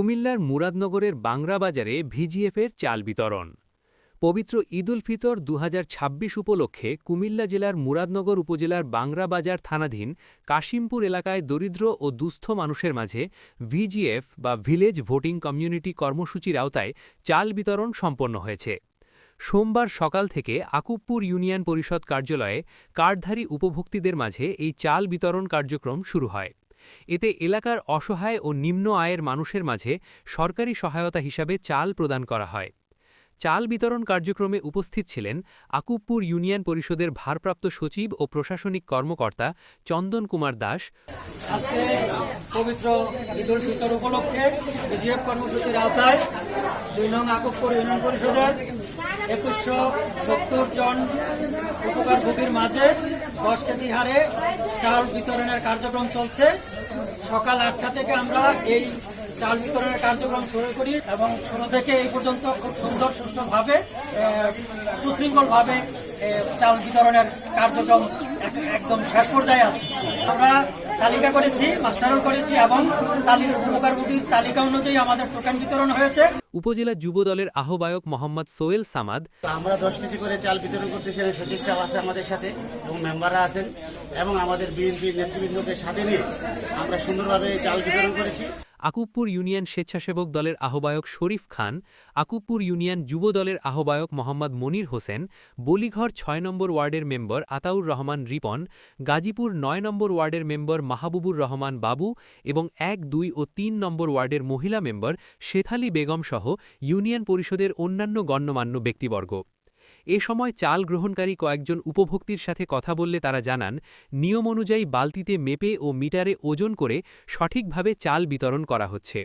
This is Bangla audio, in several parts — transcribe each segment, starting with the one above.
কুমিল্লার মুরাদনগরের বাংরা বাজারে ভিজিএফের চাল বিতরণ। পবিত্র ঈদ উল ফিতর ২০২৬ উপলক্ষে কুমিল্লা জেলার মুরাদনগর উপজেলার বাংরা বাজার থানাধীন কাশিমপুর এলাকায় দরিদ্র ও দুস্থ মানুষের মাঝে ভিজিএফ বা ভিলেজ ভোটিং কমিউনিটি কর্মসূচির আওতায় চাল বিতরণ সম্পন্ন হয়েছে। সোমবার সকাল থেকে আকুবপুর ইউনিয়ন পরিষদ কার্যালয়ে কার্ডধারী উপভোক্তাদের মাঝে এই চাল বিতরণ কার্যক্রম শুরু হয়। এতে এলাকার অসহায় ও নিম্ন আয়ের মানুষের মাঝে সরকারি সহায়তা হিসাবে চাল প্রদান করা হয়। চাল বিতরণ কার্যক্রমে উপস্থিত ছিলেন আকুবপুর ইউনিয়ন পরিষদের ভারপ্রাপ্ত সচিব ও প্রশাসনিক কর্মকর্তা চন্দন কুমার দাস। আজকে পবিত্র ঈদ উল ফিতর উপলক্ষে ভিজিএফ কর্মসূচির আওতায় ২ নং আকুবপুর ইউনিয়ন পরিষদের ২১৭০ জন উপকারভোগীর মাঝে ১০ কেজি হারে চাল বিতরণের কার্যক্রম চলছে। সকাল ৮টা থেকে আমরা এই চাল বিতরণের কার্যক্রম শুরু করি এবং শুরু থেকে এই পর্যন্ত খুব সুন্দর সুষ্ঠুভাবে সুশৃঙ্খলভাবে চাল বিতরণের কার্যক্রম একদম শেষ পর্যায়ে আছে। আমরা তালিকা করেছি, মাস্টারও করেছি এবং উপকারভোগীর তালিকা অনুযায়ী আমাদের টোকেন বিতরণ হয়েছে। উপজেলা যুব দলের আহ্বায়ক মোহাম্মদ সোহেল সামাদ। আমরা 10 কেজি করে চাল বিতরণ করতেছি, সচিবরাও আছে আমাদের সাথে এবং মেম্বাররা আছেন এবং আমাদের বিএনপির নেতৃবৃন্দকে সাথে নিয়ে আমরা সুন্দরভাবে চাল বিতরণ করেছি। আকুবপুর ইউনিয়ন স্বেচ্ছাসেবক দলের আহ্বায়ক শরীফ খান, আকুবপুর ইউনিয়ন যুব দলের আহ্বায়ক মোহাম্মদ মনির হোসেন, বলিঘর ৬ নম্বর ওয়ার্ডের মেম্বার আতাউর রহমান রিপন, গাজীপুর ৯ নম্বর ওয়ার্ডের মেম্বার মাহবুবুর রহমান বাবু এবং ১, ২ ও ৩ নম্বর ওয়ার্ডের মহিলা মেম্বার শেথালি বেগম সহ ইউনিয়ন পরিষদের অন্যান্য গণ্যমান্য ব্যক্তিবর্গ। এ সময় চাল গ্রহণকারী কয়েকজন উপভোক্তার সাথে কথা বললে তারা জানান, নিয়ম অনুযায়ী বালতিতে মেপে ও মিটারে ওজন করে সঠিকভাবে চাল বিতরণ করা হচ্ছে।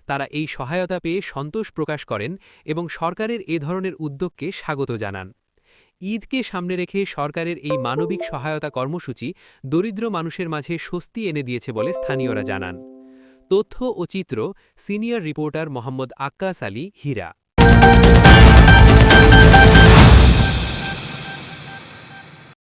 তারা এই সহায়তা পেয়ে সন্তোষ প্রকাশ করেন এবং সরকারের এ ধরনের উদ্যোগকে স্বাগত জানান। ঈদকে সামনে রেখে সরকারের এই মানবিক সহায়তা কর্মসূচি দরিদ্র মানুষের মাঝে স্বস্তি এনে দিয়েছে বলে স্থানীয়রা জানান। তথ্য ও চিত্র সিনিয়র রিপোর্টার মোহাম্মদ আক্কাস আলী, হীরা।